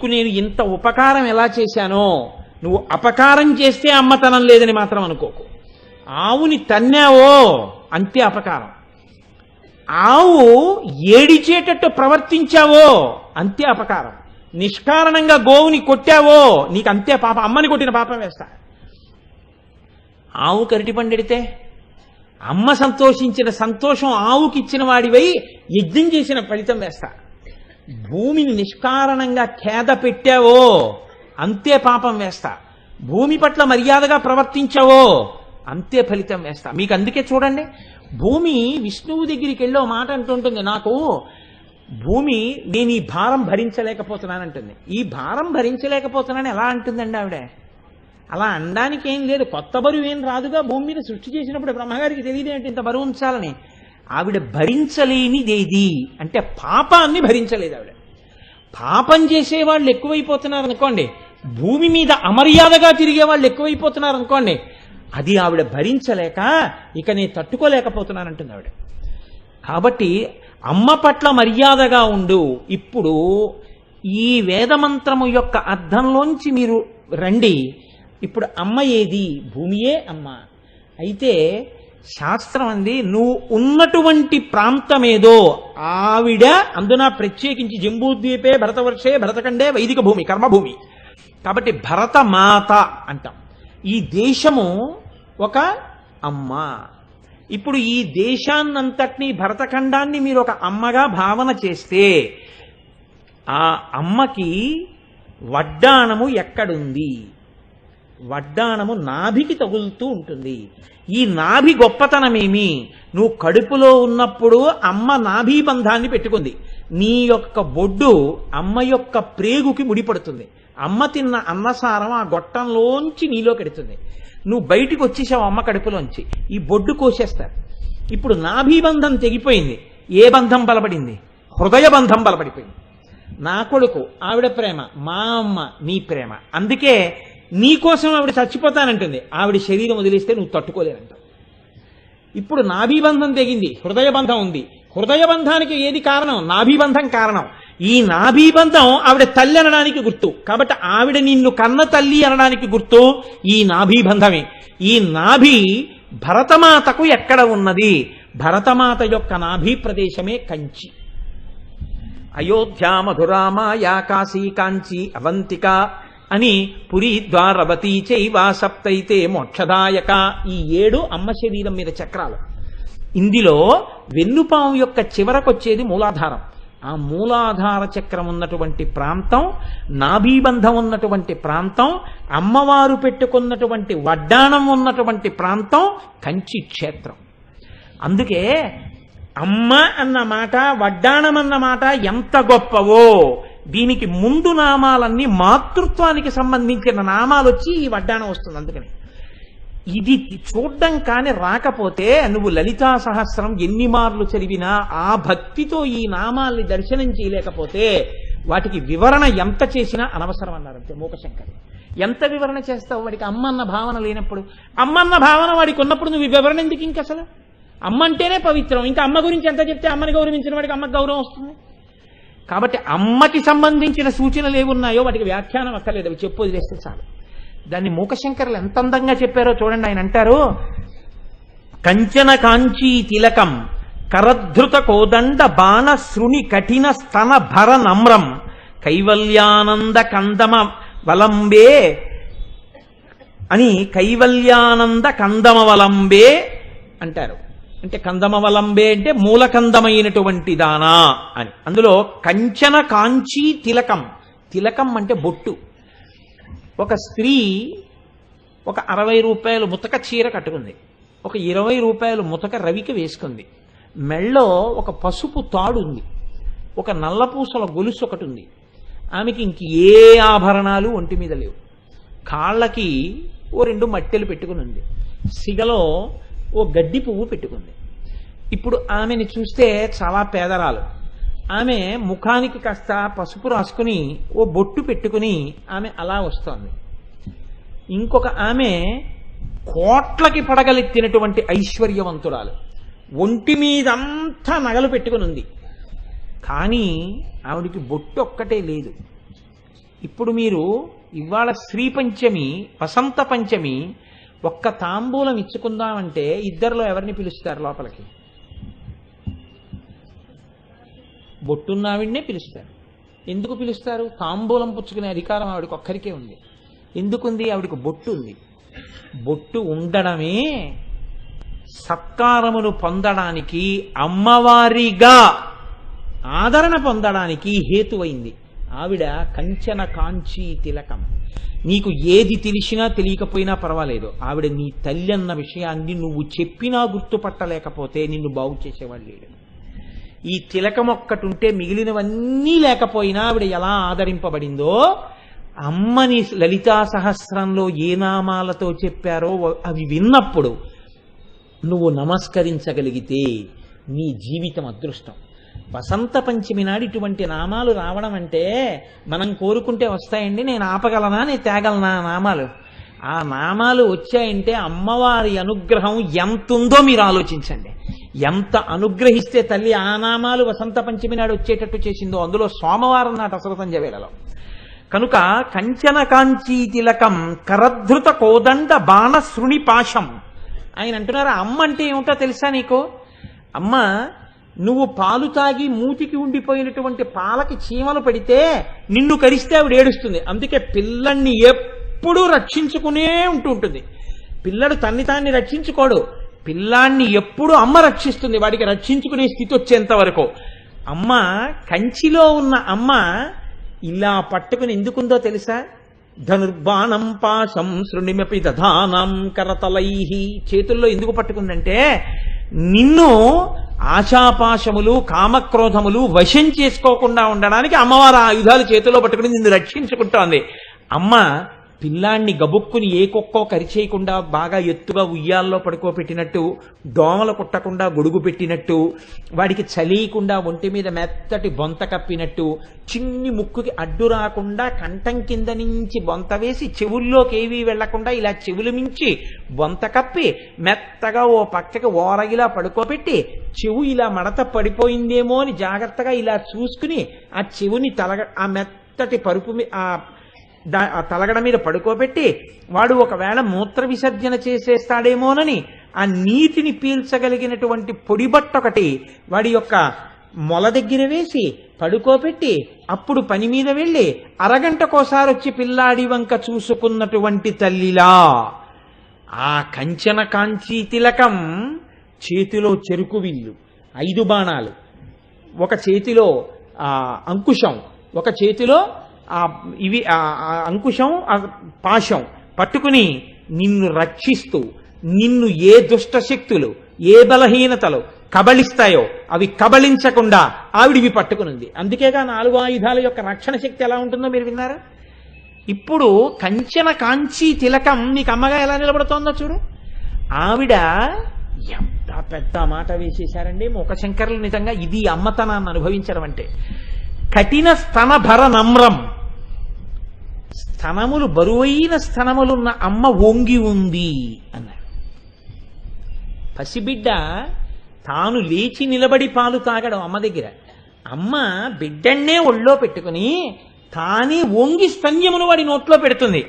నీకు నేను ఇంత ఉపకారం ఎలా చేశానో నువ్వు అపకారం చేస్తే అమ్మతనం లేదని మాత్రం అనుకోకు. ఆవుని తన్నావో అంతే అపకారం. ఆవు ఏడిచేటట్టు ప్రవర్తించావో అంతే అపకారం. నిష్కారణంగా గోవుని కొట్టావో నీకు అంతే పాపం. అమ్మని కొట్టిన పాపం వేస్తా. ఆవు కరిటి పండెడితే అమ్మ సంతోషించిన సంతోషం ఆవుకి ఇచ్చిన వాడివై యజ్ఞం చేసిన ఫలితం వేస్తా. భూమిని నిష్కారణంగా ఖేద పెట్టావో అంతే పాపం వేస్తా. భూమి పట్ల మర్యాదగా ప్రవర్తించావో అంతే ఫలితం వేస్తా. మీకు అందుకే చూడండి, భూమి విష్ణువు దగ్గరికి వెళ్ళి ఓ మాట అంటుంటుంది, నాకు భూమి నేను ఈ భారం భరించలేకపోతున్నానంటుంది. ఈ భారం భరించలేకపోతున్నానని ఎలా అంటుందండి ఆవిడ? అలా అనడానికి ఏం లేదు. కొత్త బరువు ఏం రాదుగా. భూమి మీద సృష్టి చేసినప్పుడు బ్రహ్మగారికి తెలియదు ఏంటి ఇంత బరువు ఉంచాలని. ఆవిడ భరించలేనిదేది అంటే పాపాన్ని భరించలేదు ఆవిడ. పాపం చేసేవాళ్ళు ఎక్కువైపోతున్నారు అనుకోండి, భూమి మీద అమర్యాదగా తిరిగే వాళ్ళు ఎక్కువైపోతున్నారు అనుకోండి, అది ఆవిడ భరించలేక ఇక నేను తట్టుకోలేకపోతున్నానంటుంది ఆవిడ. కాబట్టి అమ్మ పట్ల మర్యాదగా ఉండు. ఇప్పుడు ఈ వేదమంత్రము యొక్క అర్థంలోంచి మీరు రండి. ఇప్పుడు అమ్మ ఏది? భూమియే అమ్మ. అయితే శాస్త్రం అంది, నువ్వు ఉన్నటువంటి ప్రాంతమేదో ఆవిడ అందున ప్రత్యేకించి జంబూద్వీపే భరతవర్షే భరతఖండే వైదిక భూమి కర్మభూమి. కాబట్టి భరతమాత అంటాం. ఈ దేశము ఒక అమ్మ. ఇప్పుడు ఈ దేశాన్నంతటినీ భరతఖండాన్ని మీరు ఒక అమ్మగా భావన చేస్తే ఆ అమ్మకి వడ్డాణము ఎక్కడుంది? వడ్డాణము నాభికి తగులుతూ ఉంటుంది. ఈ నాభి గొప్పతనమేమి? నువ్వు కడుపులో ఉన్నప్పుడు అమ్మ నాభి బంధాన్ని పెట్టుకుంది. నీ యొక్క బొడ్డు అమ్మ యొక్క ప్రేగుకి ముడిపడుతుంది. అమ్మ తిన్న అన్నసారం ఆ గొట్టంలోంచి నీలో కెడుతుంది. నువ్వు బయటికి వచ్చేసావు అమ్మ కడుపులోంచి, ఈ బొడ్డు కోసేస్తారు. ఇప్పుడు నాభి బంధం తెగిపోయింది. ఏ బంధం బలపడింది? హృదయ బంధం బలపడిపోయింది. నా కొడుకు ఆవిడ ప్రేమ, మా అమ్మ నీ ప్రేమ. అందుకే నీ కోసం ఆవిడ చచ్చిపోతానంటుంది. ఆవిడ శరీరం వదిలేస్తే నువ్వు తట్టుకోలేనంటావు. ఇప్పుడు నాభీబంధం తెగింది, హృదయ బంధం ఉంది. హృదయ బంధానికి ఏది కారణం? నాభీబంధం కారణం. ఈ నాభీబంధం ఆవిడ తల్లి అనడానికి గుర్తు. కాబట్టి ఆవిడ నిన్ను కన్న తల్లి అనడానికి గుర్తు ఈ నాభీబంధమే. ఈ నాభి భరతమాతకు ఎక్కడ ఉన్నది? భరతమాత యొక్క నాభీ ప్రదేశమే కంచి. అయోధ్య, మధురామాయా, కాశీ, కాంచి, అవంతిక అని పురి, ద్వారవతి చైవ సప్తైతే మోక్షదాయక. ఈ 7 అమ్మ శరీరం మీద చక్రాలు. ఇందులో వెన్నుపాము యొక్క చివరకొచ్చేది మూలాధారం. ఆ మూలాధార చక్రం ఉన్నటువంటి ప్రాంతం, నాభీబంధం ఉన్నటువంటి ప్రాంతం, అమ్మవారు పెట్టుకున్నటువంటి వడ్డాణం ఉన్నటువంటి ప్రాంతం కంచి క్షేత్రం. అందుకే అమ్మ అన్న మాట, వడ్డాణం అన్న మాట ఎంత గొప్పవో. దీనికి ముందు నామాలన్నీ మాతృత్వానికి సంబంధించిన నామాలు వచ్చి ఈ వడ్డాణం వస్తుంది. అందుకని ఇది చూడ్డం కానీ రాకపోతే నువ్వు లలితా సహస్రం ఎన్ని మార్లు చదివినా ఆ భక్తితో ఈ నామాల్ని దర్శనం చేయలేకపోతే వాటికి వివరణ ఎంత చేసినా అనవసరం అన్నారంతే మూకశంకర్. ఎంత వివరణ చేస్తావు వాడికి అమ్మన్న భావన లేనప్పుడు? అమ్మన్న భావన వాడికి ఉన్నప్పుడు నువ్వు వివరణ ఎందుకు? ఇంక అసలు అమ్మ అంటేనే పవిత్రం. ఇంకా అమ్మ గురించి ఎంత చెప్తే అమ్మని గౌరవించిన వాడికి అమ్మకి గౌరవం వస్తుంది. కాబట్టి అమ్మకి సంబంధించిన సూచనలు ఏమున్నాయో వాటికి వ్యాఖ్యానం అక్కర్లేదు, అవి చెప్పు వదిలేస్తే చాలు. దాన్ని మూకశంకరులు ఎంత అందంగా చెప్పారో చూడండి. ఆయన అంటారు, కంచన కాంచీ తిలకం కరధృత కోదండ బాణ శృణి కఠిన స్తన భర నమ్రం కైవల్యానంద కందమ వలంబే అని కైవల్యానంద కందమవలంబే అంటారు. అంటే కందమవలంబే అంటే మూలకందమైనటువంటి దానా అని. అందులో కంచన కాంచీ తిలకం, తిలకం అంటే బొట్టు. ఒక స్త్రీ ఒక 60 రూపాయలు ముతక చీర కట్టుకుంది, ఒక 20 రూపాయలు ముతక రవిక వేసుకుంది, మెళ్ళో ఒక పసుపు తాడు ఉంది, ఒక నల్లపూసల గొలుసు ఒకటి ఉంది. ఆమెకి ఇంక ఏ ఆభరణాలు ఒంటి మీద లేవు. కాళ్ళకి ఓ 2 మట్టెలు పెట్టుకుని ఉంది, సిగలో ఓ గడ్డి పువ్వు పెట్టుకుంది. ఇప్పుడు ఆమెని చూస్తే చాలా పేదరాలు. ఆమె ముఖానికి కాస్త పసుపు రాసుకుని ఓ బొట్టు పెట్టుకుని ఆమె అలా వస్తోంది. ఇంకొక ఆమె కోట్లకి పడగలెత్తినటువంటి ఐశ్వర్యవంతురాలు, ఒంటి మీదంతా నగలు పెట్టుకుని ఉంది. కానీ ఆవిడికి బొట్టు ఒక్కటే లేదు. ఇప్పుడు మీరు ఇవాళ శ్రీ పంచమి, వసంత పంచమి, ఒక్క తాంబూలం ఇచ్చుకుందామంటే ఇద్దరిలో ఎవరిని పిలుస్తారు లోపలికి? బొట్టున్నావిడ్నే పిలుస్తారు. ఎందుకు పిలుస్తారు? తాంబూలం పుచ్చుకునే అధికారం ఆవిడకి ఒక్కరికే ఉంది. ఎందుకుంది? ఆవిడకి బొట్టు ఉంది. బొట్టు ఉండడమే సత్కారమును పొందడానికి, అమ్మవారిగా ఆదరణ పొందడానికి హేతువైంది. ఆవిడ కంచన కాంచీ తిలకం. నీకు ఏది తెలిసినా తెలియకపోయినా పర్వాలేదు, ఆవిడ నీ తల్లి అన్న విషయాన్ని నువ్వు చెప్పినా గుర్తుపట్టలేకపోతే నిన్ను బాగు చేసేవాళ్ళు లేడు. ఈ తిలకం ఒక్కటుంటే మిగిలినవన్నీ లేకపోయినా ఆవిడ ఎలా ఆదరింపబడిందో, అమ్మని లలితా సహస్రంలో ఏ నామాలతో చెప్పారో అవి విన్నప్పుడు నువ్వు నమస్కరించగలిగితే నీ జీవితం అదృష్టం. వసంత పంచమి నాడు ఇటువంటి నామాలు రావడం అంటే మనం కోరుకుంటే వస్తాయండి? నేను ఆపగలనా, నేను తేగలనా నామాలు? ఆ నామాలు వచ్చాయంటే అమ్మవారి అనుగ్రహం ఎంత ఉందో మీరు ఆలోచించండి. ఎంత అనుగ్రహిస్తే తల్లి ఆ నామాలు వసంత పంచమి నాడు వచ్చేటట్టు చేసిందో, అందులో సోమవారం నాటి అసలు సంధ్య వేళలో. కనుక కంచన కాంచీ తిలకం కరధృత కోదండ బాణ శృణి పాశం. ఆయన అంటున్నారు, అమ్మ అంటే ఏమిటో తెలుసా నీకు? అమ్మ, నువ్వు పాలు తాగి మూతికి ఉండిపోయినటువంటి పాలకి చీమలు పడితే నిన్ను కరిస్తే ఆవిడ ఏడుస్తుంది. అందుకే పిల్లల్ని ఎప్పుడూ రక్షించుకునే ఉంటుంది. పిల్లడు తన్ని తాన్ని రక్షించుకోడు, పిల్లాన్ని ఎప్పుడు అమ్మ రక్షిస్తుంది, వాడికి రక్షించుకునే స్థితి వచ్చేంత వరకు. అమ్మ, కంచిలో ఉన్న అమ్మ ఇలా పట్టుకుని ఎందుకుందో తెలుసా? ధనుర్బాణం పాశం శృణిమపి దధానం కరతలై. చేతుల్లో ఎందుకు పట్టుకుందంటే నిన్ను ఆశాపాశములు కామక్రోధములు వశం చేసుకోకుండా ఉండడానికి అమ్మవారు ఆయుధాలు చేతుల్లో పట్టుకుని నిన్ను రక్షించుకుంటోంది. అమ్మ పిల్లాన్ని గబుక్కుని ఏ కుక్కో కరిచేయకుండా బాగా ఎత్తుగా ఉయ్యాల్లో పడుకోబెట్టినట్టు, దోమలు కుట్టకుండా గొడుగు పెట్టినట్టు, వాడికి చలియకుండా ఒంటి మీద మెత్తటి బొంత కప్పినట్టు, చిన్ని ముక్కుకి అడ్డు రాకుండా కంఠం కింద నుంచి బొంత వేసి చెవుల్లోకి ఏవీ వెళ్లకుండా ఇలా చెవులు మించి బొంత కప్పి మెత్తగా ఓ పక్కకి ఓరగిలా పడుకోబెట్టి చెవు ఇలా మడత పడిపోయిందేమో అని జాగ్రత్తగా ఇలా చూసుకుని ఆ చెవుని ఆ మెత్తటి పరుపు ఆ తలగడ మీద పడుకోబెట్టి వాడు ఒకవేళ మూత్ర విసర్జన చేసేస్తాడేమోనని ఆ నీటిని పీల్చగలిగినటువంటి పొడిబట్ట ఒకటి వాడి యొక్క మొల దగ్గర వేసి పడుకోబెట్టి అప్పుడు పని మీద వెళ్ళి అరగంటకోసారి వచ్చి పిల్లాడి వంక చూసుకున్నటువంటి తల్లిలా ఆ కంచన కాంచీ తిలకం చేతిలో చెరుకు విల్లు, 5 బాణాలు, ఒక చేతిలో అంకుశం, ఒక చేతిలో ఇవి అంకుశం పాశం పట్టుకుని నిన్ను రక్షిస్తూ, నిన్ను ఏ దుష్ట శక్తులు ఏ బలహీనతలు కబళిస్తాయో అవి కబళించకుండా ఆవిడివి పట్టుకునుంది. అందుకేగా 4 ఆయుధాల యొక్క రక్షణ శక్తి ఎలా ఉంటుందో మీరు విన్నారా? ఇప్పుడు కంచన కాంచీ తిలకం నీకు అమ్మగా ఎలా నిలబడుతోందో చూడు. ఆవిడ ఎంత పెద్ద మాట వేసేశారండి మూకశంకరులు. నిజంగా ఇది అమ్మతనాన్ని అనుభవించడం అంటే. కఠిన స్తనభర నమ్రం, స్తనములు బరువైన స్తనములున్న అమ్మ వంగి ఉంది అన్నారు. పసిబిడ్డ తాను లేచి నిలబడి పాలు తాగడం అమ్మ దగ్గర. అమ్మ బిడ్డన్నే ఒళ్ళో పెట్టుకుని తానే వంగి స్తన్యమును వాడి నోట్లో పెడుతుంది.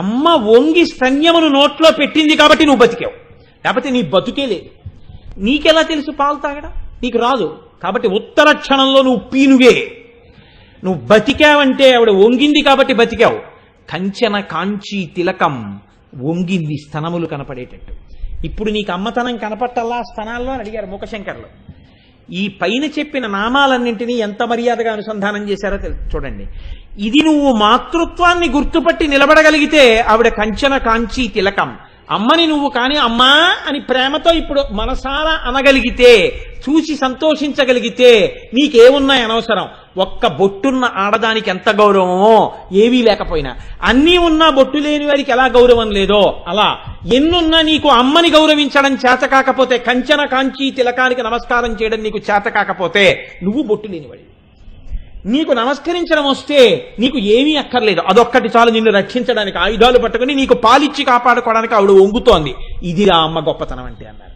అమ్మ వంగి స్తన్యమును నోట్లో పెట్టింది కాబట్టి నువ్వు బతికావు, లేకపోతే నీ బతుకే లేదు. నీకెలా తెలుసు పాలు తాగడం? నీకు రాదు. కాబట్టి ఉత్తర క్షణంలో నువ్వు పీనుగే. నువ్వు బతికావంటే ఆవిడ వంగింది కాబట్టి బతికావు. కంచన కాంచీ తిలకం వంగింది స్తనములు కనపడేటట్టు. ఇప్పుడు నీకు అమ్మతనం కనపట్టల్లా స్తనాల్లో అని అడిగారు మూకశంకర్లు. ఈ పైన చెప్పిన నామాలన్నింటినీ ఎంత మర్యాదగా అనుసంధానం చేశారో చూడండి. ఇది నువ్వు మాతృత్వాన్ని గుర్తుపట్టి నిలబడగలిగితే ఆవిడ కంచన కాంచీ తిలకం. అమ్మని నువ్వు కానీ అమ్మా అని ప్రేమతో ఇప్పుడు మనసారా అనగలిగితే, చూసి సంతోషించగలిగితే నీకేమున్నాయి అనవసరం. ఒక్క బొట్టున్న ఆడదానికి ఎంత గౌరవమో ఏవీ లేకపోయినా, అన్నీ ఉన్నా బొట్టు లేని వారికి ఎలా గౌరవం లేదో అలా ఎన్నున్నా నీకు అమ్మని గౌరవించడం చేత కాకపోతే, కంచన కాంచీ తిలకానికి నమస్కారం చేయడం నీకు చేత కాకపోతే నువ్వు బొట్టు లేనివాడి. నీకు నమస్కరించడం వస్తే నీకు ఏమీ అక్కర్లేదు, అదొక్కటి చాలు నిన్ను రక్షించడానికి. ఆయుధాలు పట్టుకుని నీకు పాలిచ్చి కాపాడుకోవడానికి ఆవిడ వంగుతోంది. ఇదిరా అమ్మ గొప్పతనం అంటే అన్నారు.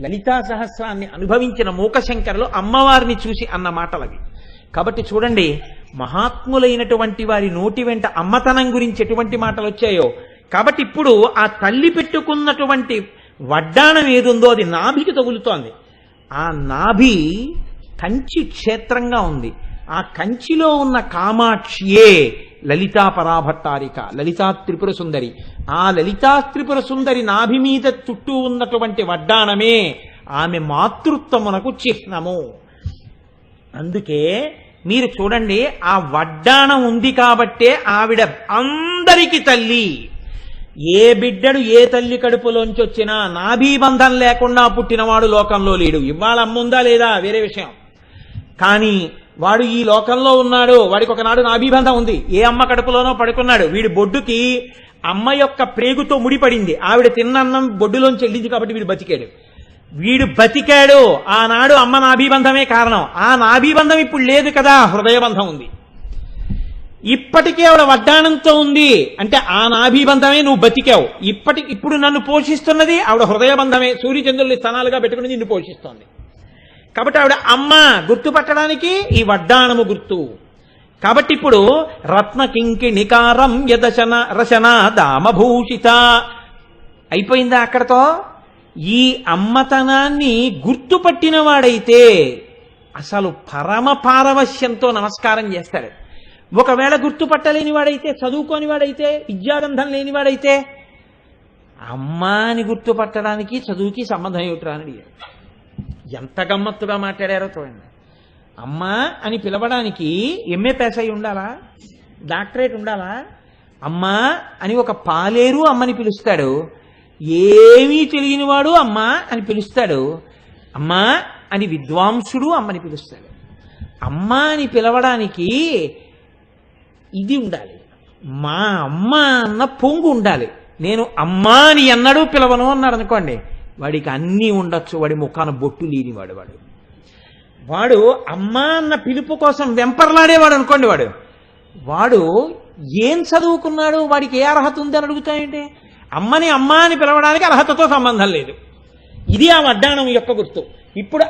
లలితా సహస్రాన్ని అనుభవించిన మూకశంకరులు అమ్మవారిని చూసి అన్న మాటలవి. కాబట్టి చూడండి, మహాత్ములైనటువంటి వారి నోటి వెంట అమ్మతనం గురించి ఎటువంటి మాటలు వచ్చాయో. కాబట్టి ఇప్పుడు ఆ తల్లి పెట్టుకున్నటువంటి వడ్డాణం ఏదుందో అది నాభికి తగులుతోంది. ఆ నాభి కంచి క్షేత్రంగా ఉంది. ఆ కంచిలో ఉన్న కామాక్షియే లలితా పరాభట్టారిక, లలితా త్రిపుర సుందరి. ఆ లలితా త్రిపుర సుందరి నాభి మీద చుట్టూ ఉన్నటువంటి వడ్డాణమే ఆమె మాతృత్వమునకు చిహ్నము. అందుకే మీరు చూడండి, ఆ వడ్డాణం ఉంది కాబట్టే ఆవిడ అందరికీ తల్లి. ఏ బిడ్డడు ఏ తల్లి కడుపులోంచి వచ్చినా నాభీబంధం లేకుండా పుట్టినవాడు లోకంలో లేడు. ఇవాళ అమ్ముందా లేదా వేరే విషయం, కానీ వాడు ఈ లోకంలో ఉన్నాడు. వాడికి ఒకనాడు నాభీబంధం ఉంది. ఏ అమ్మ కడుపులోనో పడుకున్నాడు. వీడి బొడ్డుకి అమ్మ యొక్క ప్రేగుతో ముడిపడింది. ఆవిడ తిన్నన్నం బొడ్డులోంచి వెళ్ళింది కాబట్టి వీడు బతికాడు. వీడు బతికాడు ఆనాడు అమ్మ నాభీబంధమే కారణం. ఆ నాభీబంధం ఇప్పుడు లేదు కదా, హృదయబంధం ఉంది. ఇప్పటికే ఆవిడ వడ్డాణంతో ఉంది అంటే ఆ నాభీబంధమే నువ్వు బతికావు. ఇప్పుడు నన్ను పోషిస్తున్నది ఆవిడ హృదయబంధమే. సూర్యచంద్రుల్ని స్థానాలుగా పెట్టుకుని నిన్ను పోషిస్తోంది. కాబట్టి ఆవిడ అమ్మ గుర్తుపట్టడానికి ఈ వడ్డాణము గుర్తు. కాబట్టి ఇప్పుడు రత్న కింకిణికారం యదశన రచన దామభూషిత అయిపోయిందా అక్కడతో? ఈ అమ్మతనాన్ని గుర్తుపట్టిన వాడైతే అసలు పరమ పారవశ్యంతో నమస్కారం చేస్తాడు. ఒకవేళ గుర్తుపట్టలేని వాడైతే, చదువుకోని వాడైతే, విద్యాగంధం లేనివాడైతే, అమ్మా అని గుర్తుపట్టడానికి చదువుకి సంబంధం ఏమిట్రా అని అడిగారు. ఎంత గమ్మత్తుగా మాట్లాడారో చూడండి. అమ్మా అని పిలవడానికి ఎంఏ పాస్ అయి ఉండాలా, డాక్టరేట్ ఉండాలా? అమ్మా అని ఒక పాలేరు అమ్మని పిలుస్తాడు. ఏమీ తెలియనివాడు అమ్మా అని పిలుస్తాడు. అమ్మా అని విద్వాంసుడు అమ్మని పిలుస్తాడు. అమ్మా అని పిలవడానికి ఇది ఉండాలి, మా అమ్మ అన్న పొంగు ఉండాలి. నేను అమ్మా అని ఎన్నడూ పిలవను అన్నాడు అనుకోండి, వాడికి అన్నీ ఉండొచ్చు, వాడి ముఖాన బొట్టు లేనివాడు. వాడు అమ్మా అన్న పిలుపు కోసం వెంపర్లాడేవాడు అనుకోండి. వాడు ఏం చదువుకున్నాడు, వాడికి ఏ అర్హత ఉంది అని అడుగుతాయంటే, అమ్మని అమ్మా అని పిలవడానికి అర్హతతో సంబంధం లేదు. ఇది ఆ వడ్డాణం యొక్క గుర్తు. ఇప్పుడు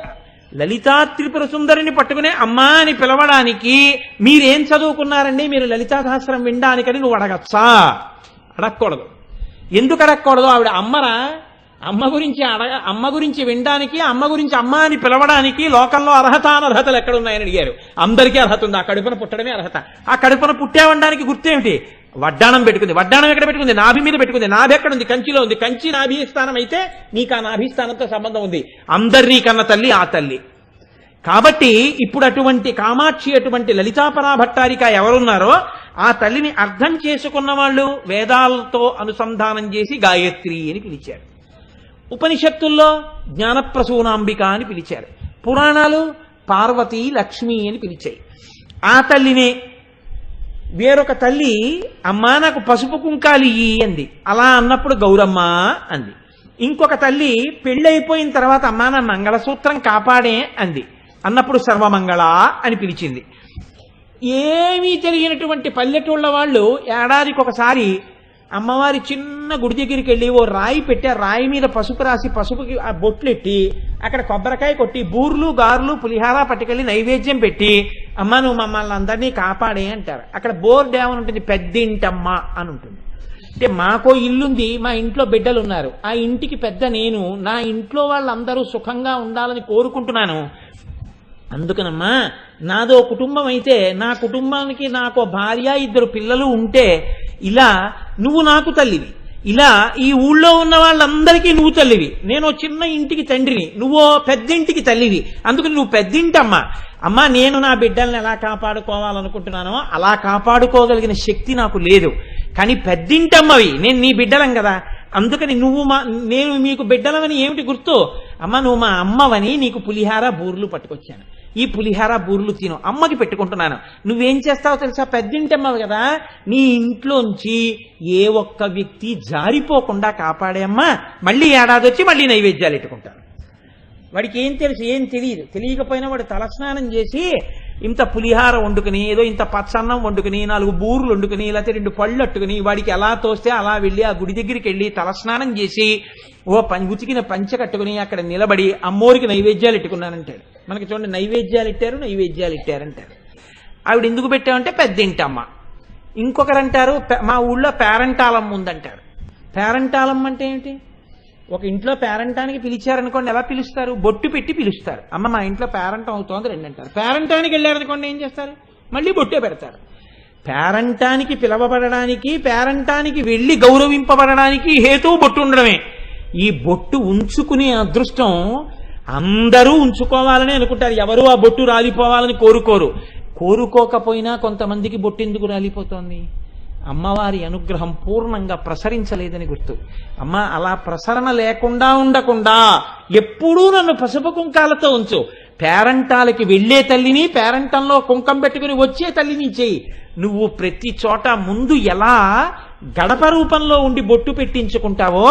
లలితా త్రిపుర సుందరిని పట్టుకునే అమ్మా అని పిలవడానికి మీరేం చదువుకున్నారండి, మీరు లలితా సహస్రం వినడానికని నువ్వు అడగచ్చా? అడగకూడదు. ఎందుకు అడగకూడదు? ఆవిడ అమ్మరా? అమ్మ గురించి వినడానికి, అమ్మ గురించి అమ్మ అని పిలవడానికి లోకంలో అర్హత అనర్హతలు ఎక్కడున్నాయని అడిగారు. అందరికీ అర్హత ఉంది. ఆ కడుపున పుట్టడమే అర్హత. ఆ కడుపున పుట్టావడానికి గుర్తేమిటి? వడ్డాణం పెట్టుకుంది. వడ్డాణం ఎక్కడ పెట్టుకుంది? నాభి మీద పెట్టుకుంది. నాభి ఎక్కడుంది? కంచిలో ఉంది. కంచి నాభీస్థానం అయితే నీకు ఆ నాభీస్థానంతో సంబంధం ఉంది. అందరినీ కన్న తల్లి ఆ తల్లి. కాబట్టి ఇప్పుడు అటువంటి కామాక్షి, అటువంటి లలితాపరాభట్టారిక ఎవరున్నారో ఆ తల్లిని అర్థం చేసుకున్న వాళ్ళు వేదాలతో అనుసంధానం చేసి గాయత్రి అని పిలిచారు. ఉపనిషత్తుల్లో జ్ఞానప్రసూనాంబిక అని పిలిచారు. పురాణాలు పార్వతీ లక్ష్మి అని పిలిచాయి. ఆ తల్లినే వేరొక తల్లి అమ్మా నాకు పసుపు కుంకాలు ఇయ్యి అంది. అలా అన్నప్పుడు గౌరమ్మ అంది. ఇంకొక తల్లి పెళ్ళైపోయిన తర్వాత అమ్మా నా మంగళసూత్రం కాపాడే అంది. అన్నప్పుడు సర్వమంగళ అని పిలిచింది. ఏమీ తెలియనటువంటి పల్లెటూళ్ళ వాళ్ళు ఏడాదికి ఒకసారి అమ్మవారి చిన్న గుడి దగ్గరికి వెళ్ళి ఓ రాయి పెట్టి ఆ రాయి మీద పసుపు రాసి పసుపుకి ఆ బొట్లెట్టి అక్కడ కొబ్బరికాయ కొట్టి బూర్లు గారులు పులిహార పట్టుకెళ్ళి నైవేద్యం పెట్టి అమ్మ నువ్వు మమ్మల్ని అందరినీ కాపాడే అంటారు. అక్కడ బోర్డు ఏమని ఉంటుంది? పెద్దింటమ్మ అని ఉంటుంది. అంటే మాకో ఇల్లుంది, మా ఇంట్లో బిడ్డలు ఉన్నారు, ఆ ఇంటికి పెద్ద నేను, నా ఇంట్లో వాళ్ళందరూ సుఖంగా ఉండాలని కోరుకుంటున్నాను. అందుకనమ్మా నాదో కుటుంబం అయితే నా కుటుంబానికి నాకు భార్య, 2 పిల్లలు ఉంటే ఇలా నువ్వు నాకు తల్లివి, ఇలా ఈ ఊళ్ళో ఉన్న వాళ్ళందరికీ నువ్వు తల్లివి, నేను చిన్న ఇంటికి తండ్రిని, నువ్వు పెద్దింటికి తల్లివి, అందుకని నువ్వు పెద్దింటమ్మా. అమ్మా నేను నా బిడ్డల్ని ఎలా కాపాడుకోవాలనుకుంటున్నానో అలా కాపాడుకోగలిగిన శక్తి నాకు లేదు, కానీ పెద్దింటమ్మవి, నేను నీ బిడ్డలం కదా, అందుకని నేను మీకు బిడ్డలమని ఏమిటి గుర్తు? అమ్మ నువ్వు మా అమ్మవని నీకు పులిహార బూర్లు పట్టుకొచ్చాను, ఈ పులిహార బూర్లు తిను, అమ్మకి పెట్టుకుంటున్నాను. నువ్వేం చేస్తావో తెలుసా? పెద్దింటమ్మవి కదా, నీ ఇంట్లోంచి ఏ ఒక్క వ్యక్తి జారిపోకుండా కాపాడే అమ్మ, మళ్ళీ ఏడాది వచ్చి మళ్ళీ నైవేద్యాలు పెట్టుకుంటాను. వాడికి ఏం తెలుసు? ఏం తెలియదు. తెలియకపోయినా వాడు తలస్నానం చేసి ఇంత పులిహార వండుకుని, ఏదో ఇంత పచ్చన్నం వండుకుని, 4 బూర్లు వండుకుని, లేకపోతే 2 పళ్ళు అట్టుకుని, వాడికి ఎలా తోస్తే అలా వెళ్ళి ఆ గుడి దగ్గరికి వెళ్ళి తలస్నానం చేసి ఉతికిన పంచె కట్టుకుని అక్కడ నిలబడి అమ్మోరికి నైవేద్యాలు ఎట్టుకున్నానంటాడు. మనకి చూడండి, నైవేద్యాలు ఇట్టారంటారు. ఆవిడ ఎందుకు పెట్టామంటే పెద్దింటమ్మ. ఇంకొకరు అంటారు మా ఊళ్ళో పేరంటాలమ్మ ఉందంటారు. పేరంటాలమ్మ అంటే ఏంటి? ఒక ఇంట్లో పేరంటానికి పిలిచారనుకోండి, ఎలా పిలుస్తారు? బొట్టు పెట్టి పిలుస్తారు. అమ్మ మా ఇంట్లో పేరంటం అవుతోంది రండి అంటారు. పేరంటానికి వెళ్ళారనుకోండి ఏం చేస్తారు? మళ్ళీ బొట్టే పెడతారు. పేరంటానికి పిలవబడడానికి, పేరంటానికి వెళ్ళి గౌరవింపబడడానికి హేతువు బొట్టు ఉండడమే. ఈ బొట్టు ఉంచుకునే అదృష్టం అందరూ ఉంచుకోవాలని అనుకుంటారు. ఎవరు ఆ బొట్టు రాలిపోవాలని కోరుకోరు. కోరుకోకపోయినా కొంతమందికి బొట్టు ఎందుకు రాలిపోతోంది? అమ్మవారి అనుగ్రహం పూర్ణంగా ప్రసరించలేదని గుర్తు. అమ్మ అలా ప్రసరణ లేకుండా ఉండకుండా ఎప్పుడూ నన్ను పసుపు కుంకాలతో ఉంచు. పేరంటాలకి వెళ్లే తల్లిని, పేరంటంలో కుంకం పెట్టుకుని వచ్చే తల్లిని చెయ్యి. నువ్వు ప్రతి చోట ముందు ఎలా గడప రూపంలో ఉండి బొట్టు పెట్టించుకుంటావో,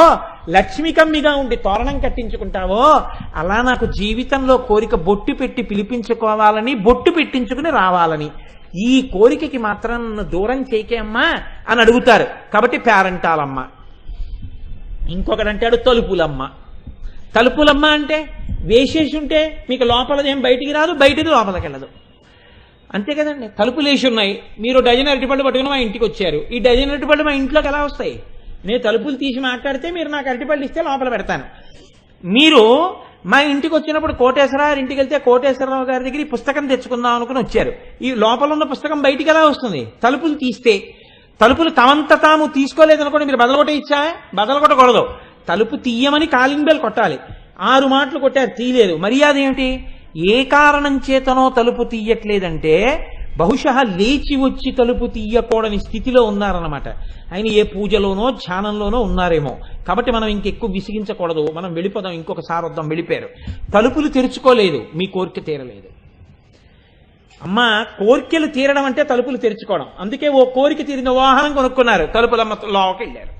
లక్ష్మికమ్మిగా ఉండి తోరణం కట్టించుకుంటావో, అలా నాకు జీవితంలో కోరిక బొట్టు పెట్టి పిలిపించుకోవాలని, బొట్టు పెట్టించుకుని రావాలని. ఈ కోరికకి మాత్రం నన్ను దూరం చేయకే అమ్మా అని అడుగుతారు. కాబట్టి పేరంటాలమ్మ. ఇంకొకటి అంటాడు తలుపులమ్మ. తలుపులమ్మ అంటే వేసేసి ఉంటే మీకు లోపలదేం బయటికి రాదు, బయటిది లోపలికి వెళ్ళదు. అంతే కదండి. తలుపులు వేసి ఉన్నాయి, మీరు డజన్ అరటిపళ్ళు పట్టుకుని మా ఇంటికి వచ్చారు. ఈ డజన్ అరటిపళ్ళు మా ఇంట్లోకి ఎలా వస్తాయి? నేను తలుపులు తీసి మాట్లాడితే మీరు నాకు అరటిపళ్ళు ఇస్తే లోపల పెడతాను. మీరు మా ఇంటికి వచ్చినప్పుడు కోటేశ్వరరావు ఇంటికి వెళ్తే కోటేశ్వరరావు గారి దగ్గర ఈ పుస్తకం తెచ్చుకుందాం అనుకుని వచ్చారు. ఈ లోపల ఉన్న పుస్తకం బయటికి ఎలా వస్తుంది? తలుపులు తీస్తే. తలుపులు తమంత తాము తీసుకోలేదనుకోండి, మీరు బదలగొట్ట ఇచ్చా? బదలగొట్టకూడదు. తలుపు తీయమని కాలింగ్ బెల్ కొట్టాలి. 6 మాటలు కొట్టారు, తీయలేదు. మర్యాద ఏమిటి? ఏ కారణం చేతనో తలుపు తీయట్లేదంటే బహుశా లేచి వచ్చి తలుపు తీయకూడని స్థితిలో ఉన్నారన్నమాట. ఆయన ఏ పూజలోనో ధ్యానంలోనో ఉన్నారేమో. కాబట్టి మనం ఇంకెక్కువ విసిగించకూడదు, మనం వెళ్ళిపోదాం, ఇంకొకసారి వద్దాం. వెళ్ళిపోయారు. తలుపులు తెరుచుకోలేదు, మీ కోరిక తీరలేదు. అమ్మ కోరికలు తీరడం అంటే తలుపులు తెరుచుకోవడం. అందుకే ఓ కోరిక తీరిన వాహనం కొనుక్కున్నారు, తలుపులమ్మ లోవకి వెళ్ళారు.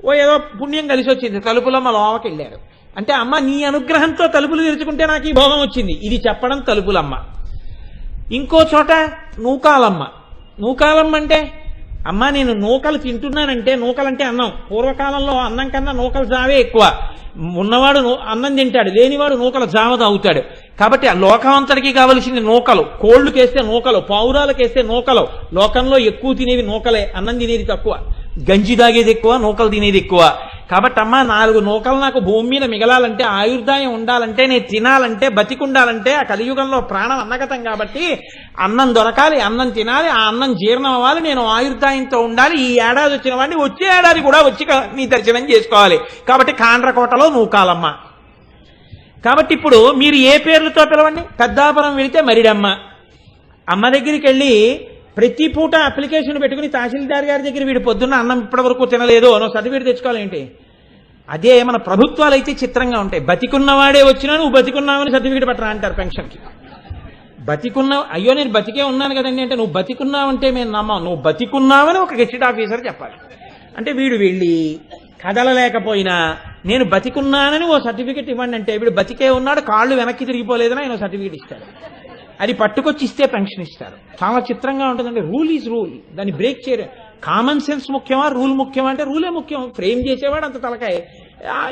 ఓ ఏదో పుణ్యం కలిసి వచ్చింది, తలుపులమ్మ లోవకి వెళ్ళారు. అంటే అమ్మ నీ అనుగ్రహంతో తలుపులు తెరుచుకుంటే నాకు ఈ భోగం వచ్చింది, ఇది చెప్పడం తలుపులమ్మ. ఇంకో చోట నూకాలమ్మ. నూకాలమ్మ అంటే అమ్మ నేను నూకలు తింటున్నానంటే, నూకలంటే అన్నం. పూర్వకాలంలో అన్నం కన్నా నూకల జావే ఎక్కువ. ఉన్నవాడు అన్నం తింటాడు, లేనివాడు నూకల జావ తాగుతాడు. కాబట్టి ఆ లోకమంతటికి కావలసింది నూకలు. కోళ్లుకేస్తే నూకలు, పావురాలకేస్తే నూకలు. లోకంలో ఎక్కువ తినేవి నూకలే, అన్నం తినేది తక్కువ. గంజి తాగేది ఎక్కువ, నూకలు తినేది ఎక్కువ. కాబట్టి అమ్మ 4 నూకలు నాకు భూమి మీద మిగలాలంటే, ఆయుర్దాయం ఉండాలంటే, నేను తినాలంటే, బతికుండాలంటే, ఆ కలియుగంలో ప్రాణం అన్నగతం కాబట్టి అన్నం దొరకాలి, అన్నం తినాలి, ఆ అన్నం జీర్ణం అవ్వాలి, నేను ఆయుర్దాయంతో ఉండాలి. ఈ ఏడాది వచ్చిన వాడిని వచ్చే ఏడాది కూడా వచ్చి నీ దర్శనం చేసుకోవాలి. కాబట్టి కాండ్రకోటలో నూకాలమ్మ. కాబట్టి ఇప్పుడు మీరు ఏ పేర్లతో పిలవండి. పెద్దాపురం వెళితే మరిడమ్మ. అమ్మ దగ్గరికి వెళ్ళి ప్రతి పూట అప్లికేషన్ పెట్టుకుని తహసీల్దార్ గారి దగ్గర వీడు పొద్దున్న అన్నం ఇప్పటి వరకు తినలేదు అనో సర్టిఫికేట్ తెచ్చుకోవాలేంటి? అదే మన ప్రభుత్వాలు అయితే చిత్రంగా ఉంటాయి. బతికున్నవాడే వచ్చినా నువ్వు బతికున్నావని సర్టిఫికేట్ పట్టరా అంటారు పెన్షన్కి. అయ్యో నేను బతికే ఉన్నాను కదండి అంటే, నువ్వు బతికున్నావంటే మేము నమ్మం, నువ్వు బతికున్నావని ఒక గెజిట్ ఆఫీసర్ చెప్పాలి. అంటే వీడు వెళ్ళి కదలలేకపోయినా నేను బతికున్నానని ఓ సర్టిఫికేట్ ఇవ్వండి అంటే, వీడు బతికే ఉన్నాడు, కాళ్ళు వెనక్కి తిరిగిపోలేదని ఆయన సర్టిఫికేట్ ఇస్తాడు. అది పట్టుకొచ్చి ఇస్తే పెన్షన్ ఇస్తారు. చాలా చిత్రంగా ఉంటుందండి. రూల్ ఈజ్ రూల్, దాన్ని బ్రేక్ చేయరు. కామన్ సెన్స్ ముఖ్యమా, రూల్ ముఖ్యమా అంటే రూలే ముఖ్యం. ఫ్రేమ్ చేసేవాడు అంత తలకాయ,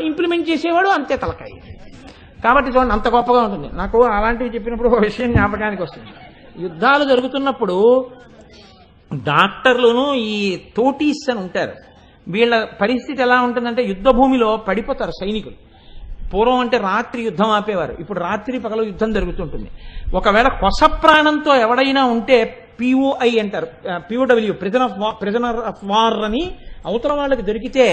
ఇంప్లిమెంట్ చేసేవాడు అంతే తలకాయ. కాబట్టి చూడండి అంత గొప్పగా ఉంటుంది. నాకు అలాంటివి చెప్పినప్పుడు ఒక విషయం జ్ఞాపకానికి వస్తుంది. యుద్ధాలు జరుగుతున్నప్పుడు డాక్టర్లను ఈ తోటీస్ అని ఉంటారు. వీళ్ళ పరిస్థితి ఎలా ఉంటుందంటే, యుద్ధ భూమిలో పడిపోతారు సైనికులు. పూర్వం అంటే రాత్రి యుద్ధం ఆపేవారు, ఇప్పుడు రాత్రి పగలు యుద్ధం జరుగుతుంటుంది. ఒకవేళ కొస ప్రాణంతో ఎవడైనా ఉంటే పిఓఐ అంటారు, పిఓడబ్ల్యూ ప్రిజనర్ ఆఫ్ వార్ అని అవతల వాళ్ళకి దొరికితే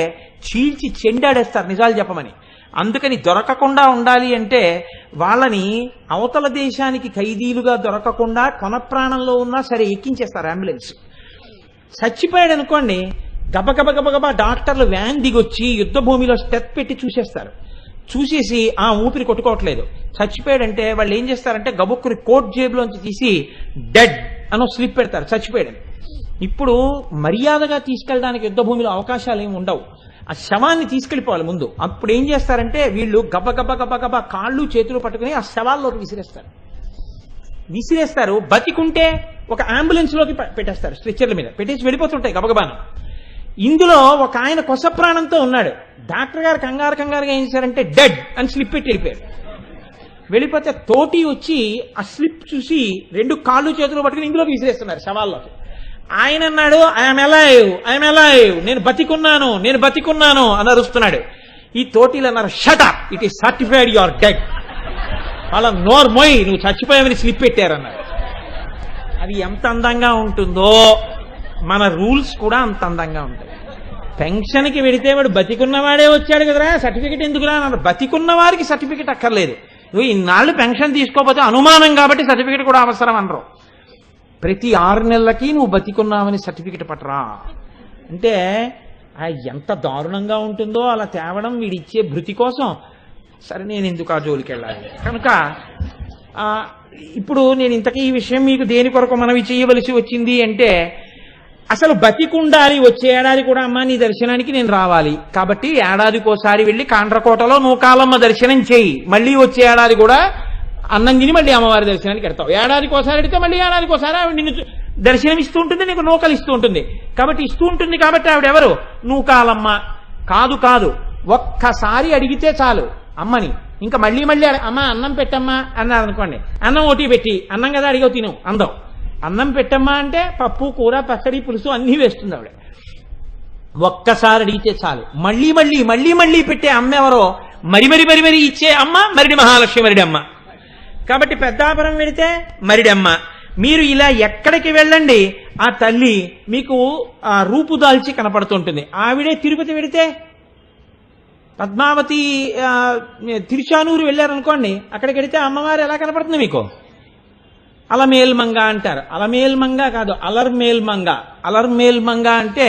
చీల్చి చెండాడేస్తారు నిజాలు చెప్పమని. అందుకని దొరకకుండా ఉండాలి అంటే వాళ్ళని అవతల దేశానికి ఖైదీలుగా దొరకకుండా కొన ప్రాణంలో ఉన్నా సరే ఎక్కించేస్తారు అంబులెన్స్. చచ్చిపోయాడు అనుకోండి, గబగబగబగబా డాక్టర్లు వ్యాన్ దిగొచ్చి యుద్ధ భూమిలో స్టెప్ పెట్టి చూసేస్తారు. చూసేసి ఆ ఊపిరి కొట్టుకోవట్లేదు, చచ్చిపోయాడంటే వాళ్ళు ఏం చేస్తారంటే గబుక్కుని కోట్ జేబులోంచి తీసి డెడ్ అనో స్లిప్ పెడతారు, చచ్చిపోయాడని. ఇప్పుడు మర్యాదగా తీసుకెళ్ళడానికి యుద్ధ భూమిలో అవకాశాలు ఏమి ఉండవు. ఆ శవాన్ని తీసుకెళ్లిపోవాలి ముందు. అప్పుడు ఏం చేస్తారంటే వీళ్ళు గబగబ కాళ్ళు చేతులు పట్టుకుని ఆ శవాల్లోకి విసిరేస్తారు. బతికుంటే ఒక అంబులెన్స్ లోకి పెట్టేస్తారు, స్ట్రెచ్చర్ల మీద పెట్టేసి వెళ్ళిపోతుంటాయి గబగబాను. ఇందులో ఒక ఆయన కొస ప్రాణంతో ఉన్నాడు. డాక్టర్ గారు కంగారుగా ఏం చేశారంటే డెడ్ అని స్లిప్ పెట్టి వెళ్ళిపోయారు. వెళ్ళిపోతే తోటి వచ్చి ఆ స్లిప్ చూసి 2 కాళ్ళు చేతులు పట్టుకుని ఇందులోకి విసిరేస్తున్నారు శవాల్లోకి. ఆయన అన్నాడు, ఐఎమ్ అలైవ్, నేను బతికున్నాను అని అరుస్తున్నాడు. ఈ తోటిలు అన్నారు, shut up, it is certified you are dead. వాళ్ళ నోర్మోయ్, నువ్వు చచ్చిపోయావని స్లిప్ పెట్టారన్నారు. అది ఎంత అందంగా ఉంటుందో మన రూల్స్ కూడా అంత అందంగా ఉంటాయి. పెన్షన్కి వెడితే వాడు బతికున్నవాడే వచ్చాడు కదరా, సర్టిఫికెట్ ఎందుకురా అన్నారు. బతికున్న వారికి సర్టిఫికెట్ అక్కర్లేదు. నువ్వు ఇన్నాళ్ళు పెన్షన్ తీసుకోకపోతే అనుమానం కాబట్టి సర్టిఫికెట్ కూడా అవసరం అనరు. ప్రతి 6 నెలలకి నువ్వు బతికున్నావని సర్టిఫికెట్ పట్టరా అంటే ఎంత దారుణంగా ఉంటుందో అలా తేవడం వీడిచ్చే భృతి కోసం. సరే, నేను ఎందుకు ఆ జోలికి వెళ్ళాలి? కనుక ఇప్పుడు నేను ఇంతకీ ఈ విషయం మీకు దేని కొరకు మనవి చేయవలసి వచ్చింది అంటే, అసలు బతికుండాలి, వచ్చే ఏడాది కూడా అమ్మ నీ దర్శనానికి నేను రావాలి కాబట్టి ఏడాదికోసారి వెళ్ళి కాండ్రకోటలో నూకాలమ్మ దర్శనం చేయి. మళ్ళీ వచ్చే ఏడాది కూడా అన్నంగిని మళ్ళీ అమ్మవారి దర్శనానికి వెళ్తావు. ఏడాదికోసారి అడిగితే మళ్ళీ ఏడాదికోసారి ఆవిడ నిన్ను దర్శనం ఇస్తూ ఉంటుంది, నీకు నూకలు ఇస్తూ ఉంటుంది. కాబట్టి ఇస్తూ ఉంటుంది కాబట్టి ఆవిడెవరు? నూకాలమ్మ. కాదు, ఒక్కసారి అడిగితే చాలు అమ్మని. ఇంకా మళ్ళీ అమ్మ అన్నం పెట్టమ్మా అన్నారు అనుకోండి, అన్నం ఓటీ పెట్టి, అన్నం కదా అడిగవు తిను అందం. అన్నం పెట్టమ్మా అంటే పప్పు, కూర, పచ్చడి, పులుసు అన్నీ వేస్తుంది ఆవిడ. ఒక్కసారి అడిగితే చాలు. మళ్ళీ పెట్టే అమ్మ ఎవరో? మరి ఇచ్చే అమ్మ మరిడి మహాలక్ష్మి, మరిడి అమ్మ. కాబట్టి పెద్దాపురం వెడితే మరిడమ్మ. మీరు ఇలా ఎక్కడికి వెళ్ళండి ఆ తల్లి మీకు రూపు దాల్చి కనపడుతుంటుంది. ఆవిడే తిరుపతి వెడితే పద్మావతి, తిరుచానూరు వెళ్ళారనుకోండి, అక్కడికి వెడితే అమ్మవారు ఎలా కనపడుతుంది మీకు? అలమేల్మంగ అంటారు. అలమేల్మంగ కాదు, అలర్మేల్మంగ. అలర్మేల్మంగ అంటే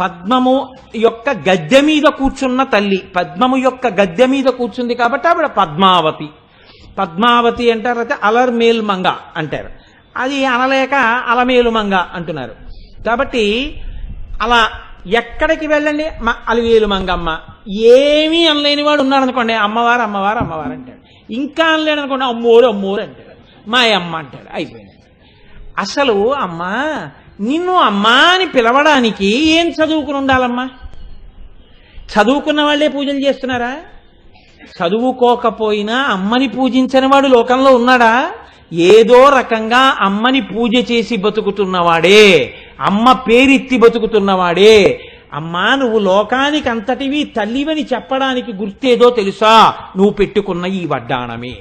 పద్మము యొక్క గద్దె మీద కూర్చున్న తల్లి. పద్మము యొక్క గద్దె మీద కూర్చుంది కాబట్టి ఆవిడ పద్మావతి అంటారు. అయితే అలర్మేల్మంగ అంటారు. అది అనలేక అలమేలుమంగ అంటున్నారు. కాబట్టి అలా ఎక్కడికి వెళ్ళండి అలివేలుమంగమ్మ. ఏమీ అనలేని వాడు ఉన్నాడు అనుకోండి, అమ్మవారు అంటాడు. ఇంకా అనలేడు అనుకోండి, అమ్మోరు అంటాడు, మా అమ్మ అంటాడు. అయిపోయింది. అసలు అమ్మా నిన్ను అమ్మా అని పిలవడానికి ఏం చదువుకుని ఉండాలమ్మా? చదువుకున్న వాళ్ళే పూజలు చేస్తున్నారా? చదువుకోకపోయినా అమ్మని పూజించని వాడు లోకంలో ఉన్నాడా? ఏదో రకంగా అమ్మని పూజ చేసి బతుకుతున్నవాడే, అమ్మ పేరెత్తి బతుకుతున్నవాడే. అమ్మా నువ్వు లోకానికి అంతటివి తల్లివని చెప్పడానికి గుర్తేదో తెలుసా? నువ్వు పెట్టుకున్న ఈ వడ్డాణమే.